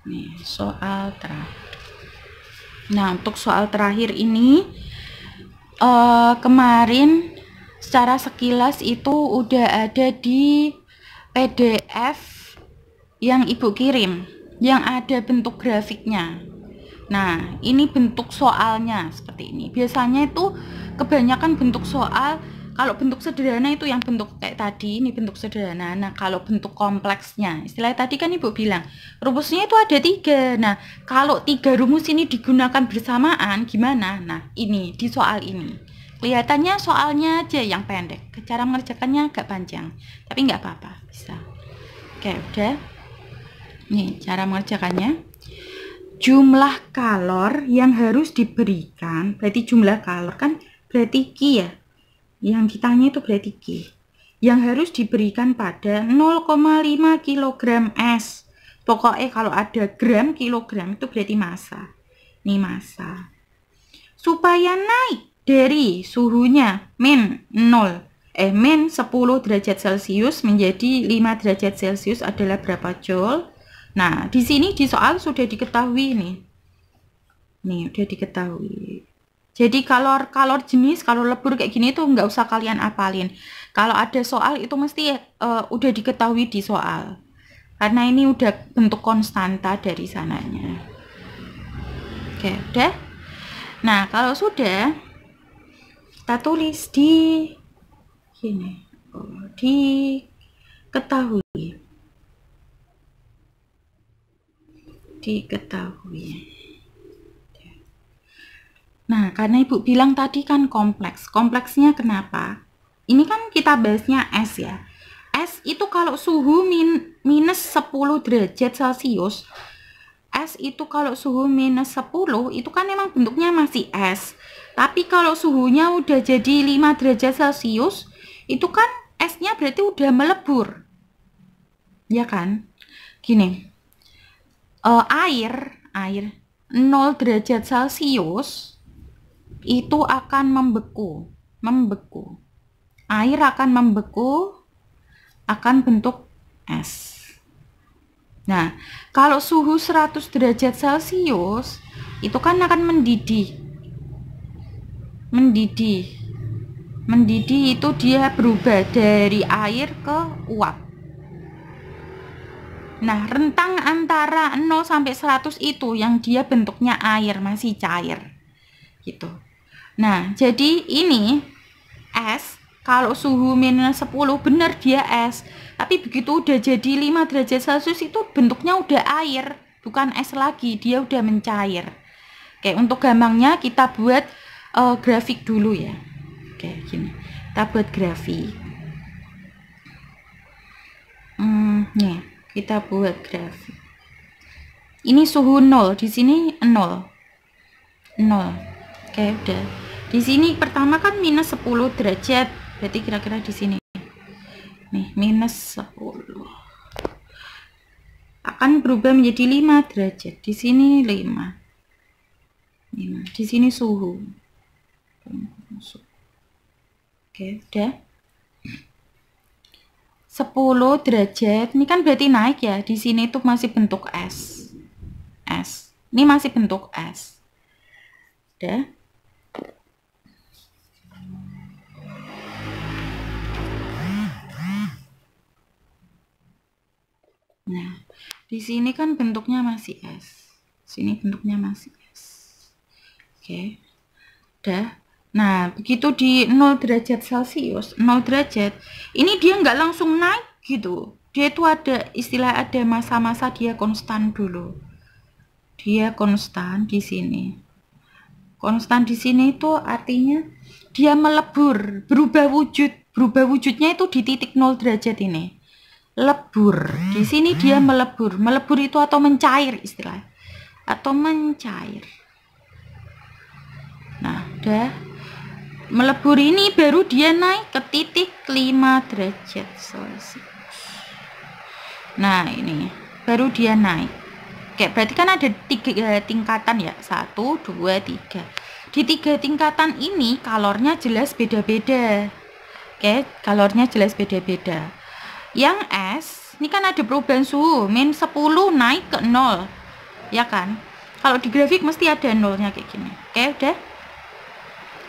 Nih, soal terakhir. Nah, untuk soal terakhir ini kemarin secara sekilas itu udah ada di PDF yang Ibu kirim, yang ada bentuk grafiknya. Nah, ini bentuk soalnya seperti ini. Biasanya itu kebanyakan bentuk soal, kalau bentuk sederhana itu yang bentuk kayak tadi, ini bentuk sederhana. Nah, kalau bentuk kompleksnya, istilah tadi kan Ibu bilang, rumusnya itu ada 3. Nah, kalau 3 rumus ini digunakan bersamaan, gimana? Nah, ini, di soal ini. Kelihatannya soalnya aja yang pendek. Cara mengerjakannya agak panjang. Tapi nggak apa-apa, bisa. Oke, udah. Nih, cara mengerjakannya. Jumlah kalor yang harus diberikan, berarti jumlah kalor kan berarti Q ya, yang ditanya itu berarti Q, yang harus diberikan pada 0,5 kg S. Pokoknya kalau ada gram, kilogram itu berarti massa. Ini massa. Supaya naik dari suhunya min 10 derajat Celcius menjadi 5 derajat Celcius adalah berapa joule? Nah, di sini di soal sudah diketahui nih. Nih, udah diketahui. Jadi kalor jenis, kalau lebur kayak gini tuh nggak usah kalian apalin. Kalau ada soal itu mesti udah diketahui di soal. Karena ini udah bentuk konstanta dari sananya. Oke, udah. Nah, kalau sudah kita tulis di sini. Diketahui. Nah, karena Ibu bilang tadi kan kompleks. Kompleksnya kenapa? Ini kan kita bahasnya S ya. S itu kalau suhu minus 10 derajat Celcius, S itu kalau suhu minus 10 itu kan memang bentuknya masih S. Tapi kalau suhunya udah jadi 5 derajat Celcius, itu kan S-nya berarti udah melebur. Ya kan? Gini. Air 0 derajat Celcius itu akan membeku. Air akan membeku, akan bentuk es. Nah, kalau suhu 100 derajat Celcius itu kan akan mendidih. Mendidih itu dia berubah dari air ke uap. Nah, rentang antara 0 sampai 100 itu yang dia bentuknya air, masih cair. Gitu. Nah, jadi ini es, kalau suhu minus 10 benar dia es. Tapi begitu udah jadi 5 derajat Celcius itu bentuknya udah air, bukan es lagi, dia udah mencair. Oke, untuk gampangnya kita buat grafik dulu ya. Oke, gini. Kita buat grafik. Nih. Kita buat grafik. Ini suhu 0, di sini 0. Oke, udah. Di sini pertama kan minus 10 derajat. Berarti kira-kira di sini. Nih, minus 10. Akan berubah menjadi 5 derajat. Di sini 5. Di sini suhu. Oke, udah. 10 derajat, ini kan berarti naik ya. Di sini tuh masih bentuk es. Ini masih bentuk es. Udah. Nah, di sini kan bentuknya masih es. Sini bentuknya masih es. Oke. Udah. Nah, begitu di 0 derajat Celcius, 0 derajat, ini dia nggak langsung naik gitu. Dia itu ada istilah, ada masa-masa dia konstan dulu. Dia konstan di sini. Konstan di sini itu artinya dia melebur, berubah wujud. Berubah wujudnya itu di titik 0 derajat ini. Lebur. Di sini dia melebur. Melebur itu atau mencair istilah. Atau mencair. Nah, udah. Melebur ini baru dia naik ke titik 5 derajat Celcius. Nah, ini baru dia naik. Oke, berarti kan ada 3 tingkatan ya. 1, 2, 3. Di 3 tingkatan ini kalornya jelas beda-beda. Oke, kalornya jelas beda-beda. Yang S, ini kan ada perubahan suhu. Min 10 naik ke 0. ya kan? Kalau di grafik mesti ada nolnya kayak gini. Oke, udah.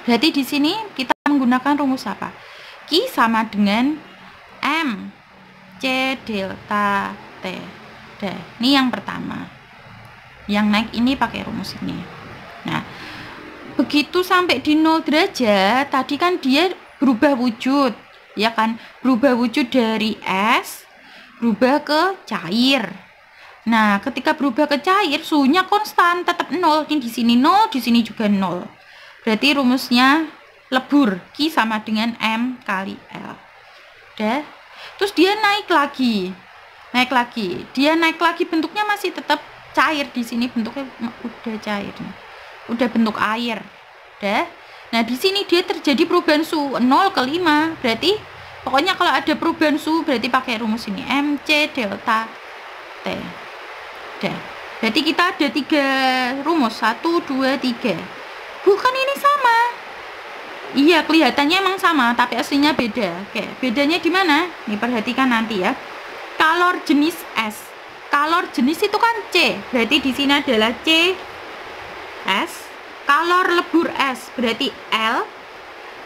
Berarti di sini kita menggunakan rumus apa? Q sama dengan M C delta T. Udah, ini yang pertama. Yang naik ini pakai rumus ini. Nah, begitu sampai di 0 derajat, tadi kan dia berubah wujud, ya kan? Berubah wujud dari es, berubah ke cair. Nah, ketika berubah ke cair, suhunya konstan, tetap 0. Ini di sini 0, di sini juga 0. Berarti rumusnya lebur. Q sama dengan M kali L. Udah. Terus dia naik lagi. Dia naik lagi, bentuknya masih tetap cair. Di sini bentuknya udah cair. Udah bentuk air. Udah. Nah, di sini dia terjadi perubahan suhu 0 ke 5. Berarti pokoknya kalau ada perubahan suhu berarti pakai rumus ini, MC delta T. Udah. Berarti kita ada 3 rumus, 1, 2, 3. Bukan ini sama. Iya, kelihatannya emang sama, tapi aslinya beda. Oke, bedanya di mana? Nih, perhatikan nanti ya. Kalor jenis S. Kalor jenis itu kan C. Berarti di sini adalah C S. Kalor lebur S berarti L.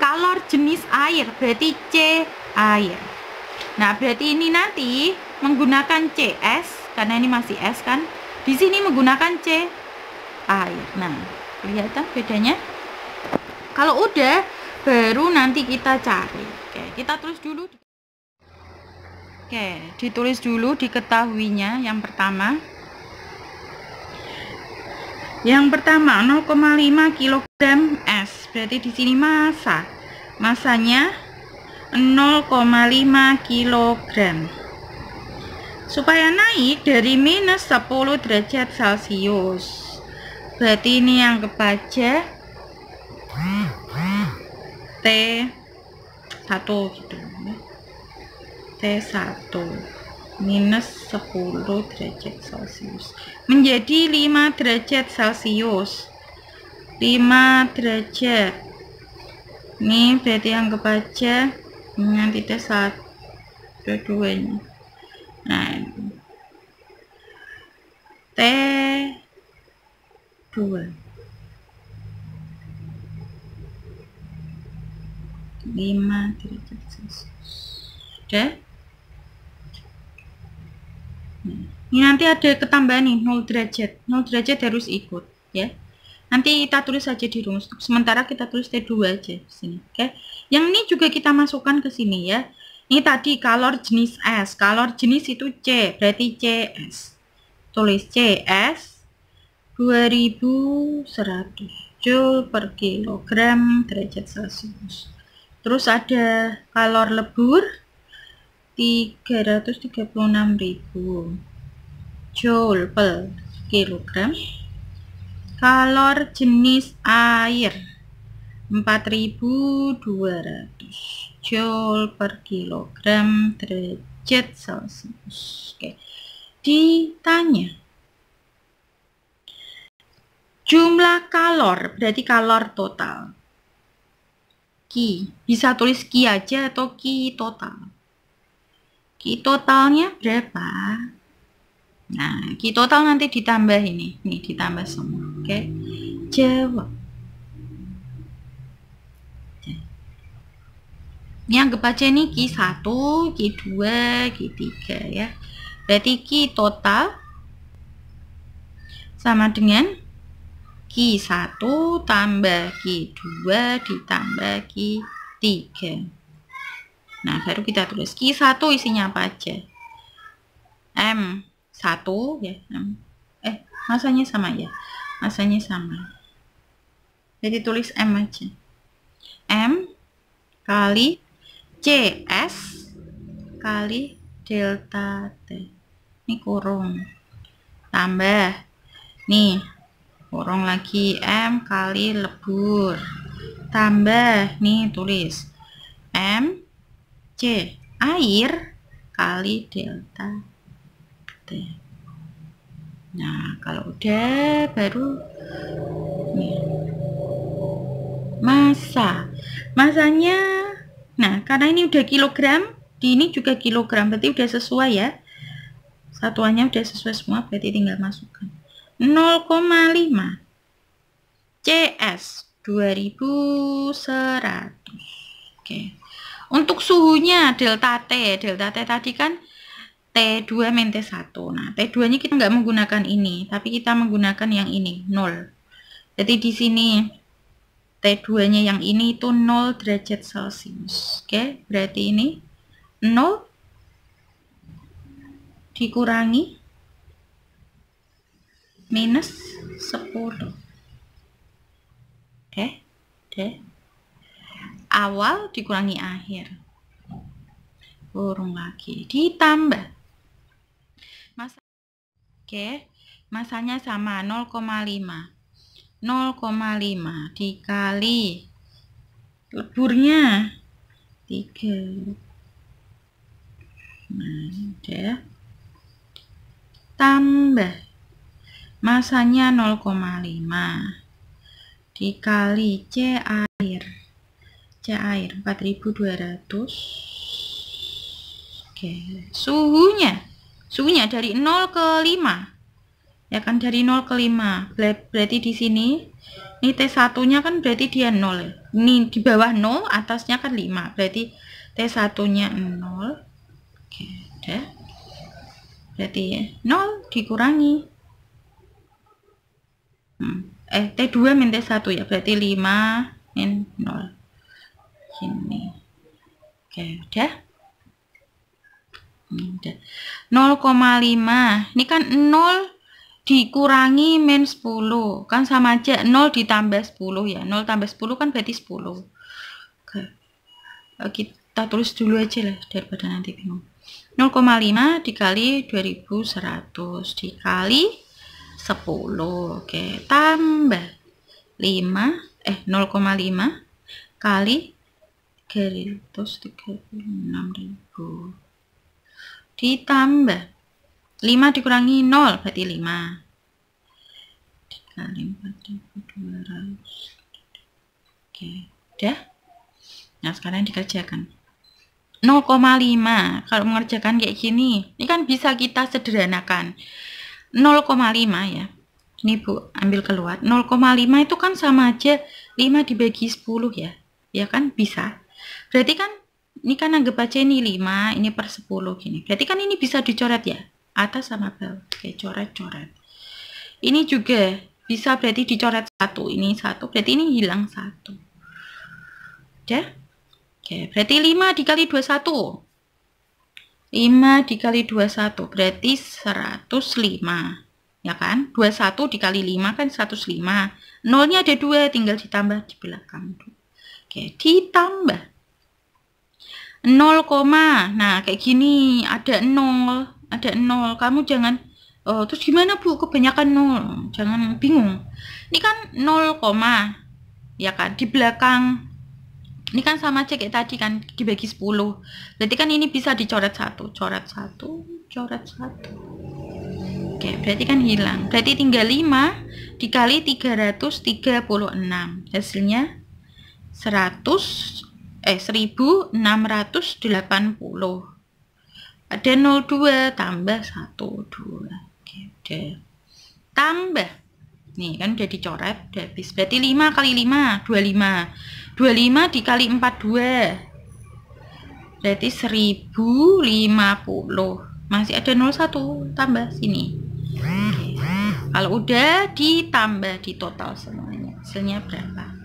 Kalor jenis air berarti C air. Nah, berarti ini nanti menggunakan CS karena ini masih S kan. Di sini menggunakan C air. Nah, kelihatan bedanya? Kalau udah, baru nanti kita cari. Oke, kita tulis dulu. Oke, ditulis dulu diketahuinya yang pertama. Yang pertama 0,5 kg S. Berarti di sini masanya 0,5 kg. Supaya naik dari minus 10 derajat Celcius. Berarti ini yang kebaca T1 gitu. T1 minus 10 derajat Celcius menjadi 5 derajat Celcius. 5 derajat ini berarti anggap aja nanti T1 dua-duanya. Nah, T2 5 derajat Celcius. Udah. Ini nanti ada ketambahan nih 0 derajat. 0 derajat harus ikut ya. Nanti kita tulis saja di rumus. Sementara kita tulis T2 aja di sini. Oke. Yang ini juga kita masukkan ke sini ya. Ini tadi kalor jenis S. Kalor jenis itu C, berarti CS. Tulis CS 2100 Joule per kilogram derajat Celcius. Terus ada kalor lebur 336.000 Joule per kilogram. Kalor jenis air 4.200 Joule per kilogram derajat Celcius. Oke. Ditanya jumlah kalor, berarti kalor total. Q, bisa tulis Q aja atau Q total. Q totalnya berapa? Nah, Q total nanti ditambah ini ditambah semua. Oke. Jawab. Ini anggap aja nih Q1, Q2, Q3 ya. Berarti Q total sama dengan Q1 tambah Q2 ditambah Q3. Nah, baru kita tulis Q1 isinya apa aja? M1 ya. Masanya sama ya. Masanya sama. Jadi tulis M aja. M kali CS kali delta T. Ini kurung. Tambah. Nih, kurung lagi M kali lebur. Tambah. Nih, tulis M C air kali delta T. Nah, kalau udah baru nih masanya. Nah, karena ini udah kilogram, di ini juga kilogram, berarti udah sesuai ya. Satuannya udah sesuai semua, berarti tinggal masukkan 0,5 CS 2100. Oke. Untuk suhunya delta T tadi kan T2 min T1. Nah, T2 nya kita nggak menggunakan ini, tapi kita menggunakan yang ini, 0. Jadi di sini T2 nya yang ini itu 0 derajat Celcius. Oke, berarti ini 0 dikurangi minus 10. Oke. Awal dikurangi akhir. Kurung lagi. Ditambah. Masanya sama 0,5. 0,5 dikali leburnya 3. Nah, udah. Tambah masanya 0,5 dikali C air 4200. Oke, suhunya dari 0 ke 5 ya kan, dari 0 ke 5 berarti di sini ini T1 nya kan berarti dia 0, ini di bawah 0 atasnya kan 5, berarti T1 nya 0. Oke, udah. Berarti 0 dikurangi T2 min T1 ya, berarti 5 min 0 ini. Oke, udah. 0,5 ini kan 0 dikurangi min 10 kan sama aja 0 ditambah 10 ya, 0 tambah 10 kan berarti 10. Oke. Kita tulis dulu aja lah daripada nanti bingung. 0,5 dikali 2100 dikali 10. Oke, tambah 0,5 kali 336.000 ditambah 5 dikurangi 0 berarti 5 dikali 4.200. Oke, udah. Nah, sekarang dikerjakan 0,5. Kalau mengerjakan kayak gini, ini kan bisa kita sederhanakan 0,5 ya. Ini Bu, ambil keluar 0,5 itu kan sama aja 5 dibagi 10 ya. Ya kan bisa. Berarti kan ini kan anggap aja ini 5, ini per 10 gini. Berarti kan ini bisa dicoret ya, atas sama bawah. Oke, coret-coret. Ini juga bisa berarti dicoret 1, ini 1, berarti ini hilang 1. Udah? Oke, berarti 5 dikali 21. 5 dikali 21 berarti 105. Ya kan? 21 dikali 5 kan 105. Nolnya ada 2, tinggal ditambah di belakang. Oke, ditambah 0, nah kayak gini ada 0, kamu jangan terus gimana Bu, kebanyakan 0, jangan bingung. Ini kan 0, ya kan, di belakang ini kan sama aja kayak tadi kan, dibagi 10, berarti kan ini bisa dicoret 1, coret 1. Oke, berarti kan hilang, berarti tinggal 5 dikali 336, hasilnya 1680. Ada 02 tambah 12. Oke, udah. Tambah. Nih kan udah dicoret, udah habis. Berarti 5 kali 5, 25. 25 dikali 42. Berarti 1050. Masih ada 01, tambah sini. Oke. Kalau udah ditambah di total semuanya, hasilnya berapa?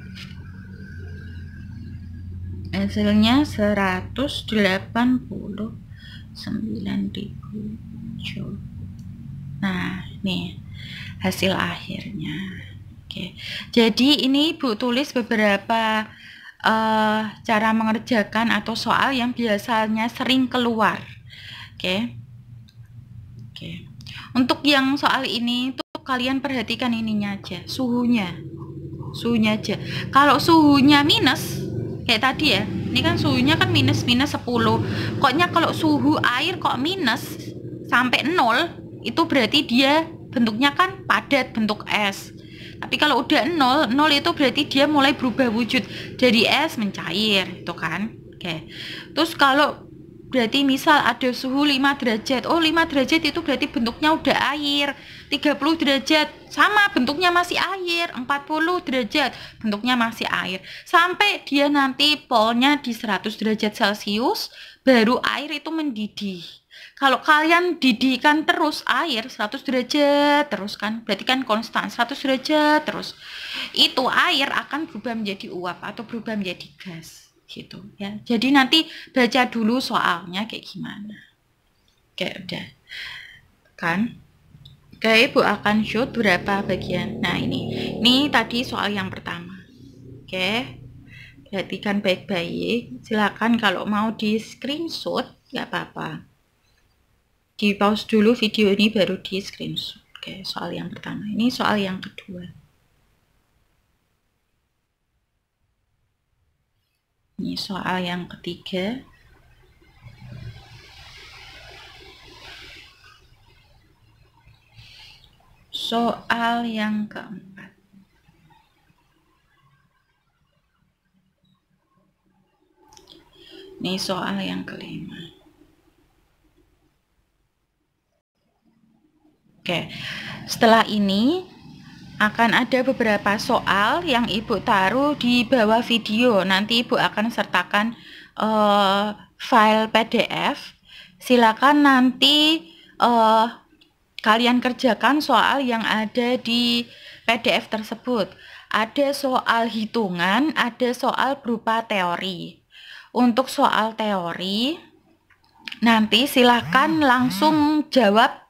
Hasilnya 189.000 joule. Nah, nih hasil akhirnya. Oke, jadi ini Bu tulis beberapa cara mengerjakan atau soal yang biasanya sering keluar. Oke. Untuk yang soal ini tuh kalian perhatikan ininya aja, suhunya aja. Kalau suhunya minus kayak tadi ya, ini kan suhunya kan minus 10. Koknya kalau suhu air kok minus sampai 0, itu berarti dia bentuknya kan padat, bentuk es. Tapi kalau udah 0 itu berarti dia mulai berubah wujud dari es mencair, itu kan. Oke. Terus kalau berarti misal ada suhu 5 derajat, 5 derajat itu berarti bentuknya udah air. 30 derajat sama bentuknya masih air, 40 derajat bentuknya masih air, sampai dia nanti polnya di 100 derajat Celcius baru air itu mendidih. Kalau kalian didihkan terus air 100 derajat terus kan, berarti kan konstan 100 derajat terus, itu air akan berubah menjadi uap atau berubah menjadi gas gitu ya. Jadi nanti baca dulu soalnya kayak gimana. Oke, udah kan. Oke, Ibu akan shoot beberapa bagian. Nah, ini tadi soal yang pertama. Oke, perhatikan baik-baik. Silakan kalau mau di screenshot, nggak apa-apa. Di pause dulu video ini baru di screenshot. Oke, soal yang pertama. Ini soal yang kedua. Ini soal yang ketiga. Soal yang keempat. Ini soal yang kelima. Oke, setelah ini akan ada beberapa soal yang Ibu taruh di bawah video. Nanti Ibu akan sertakan file PDF. Silakan nanti kalian kerjakan soal yang ada di PDF tersebut. Ada soal hitungan, ada soal berupa teori. Untuk soal teori, nanti silakan langsung jawab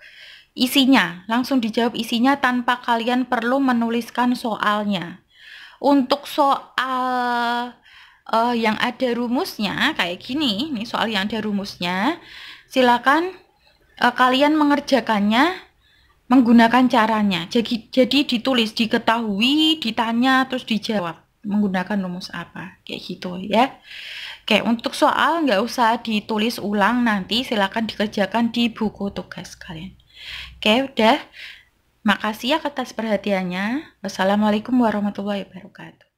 isinya, langsung dijawab isinya tanpa kalian perlu menuliskan soalnya. Untuk soal yang ada rumusnya kayak gini, nih soal yang ada rumusnya, silakan kalian mengerjakannya menggunakan caranya. Jadi ditulis, diketahui, ditanya, terus dijawab menggunakan rumus apa, kayak gitu ya. Oke, untuk soal nggak usah ditulis ulang, nanti silakan dikerjakan di buku tugas kalian. Oke, udah. Makasih ya atas perhatiannya. Wassalamualaikum warahmatullahi wabarakatuh.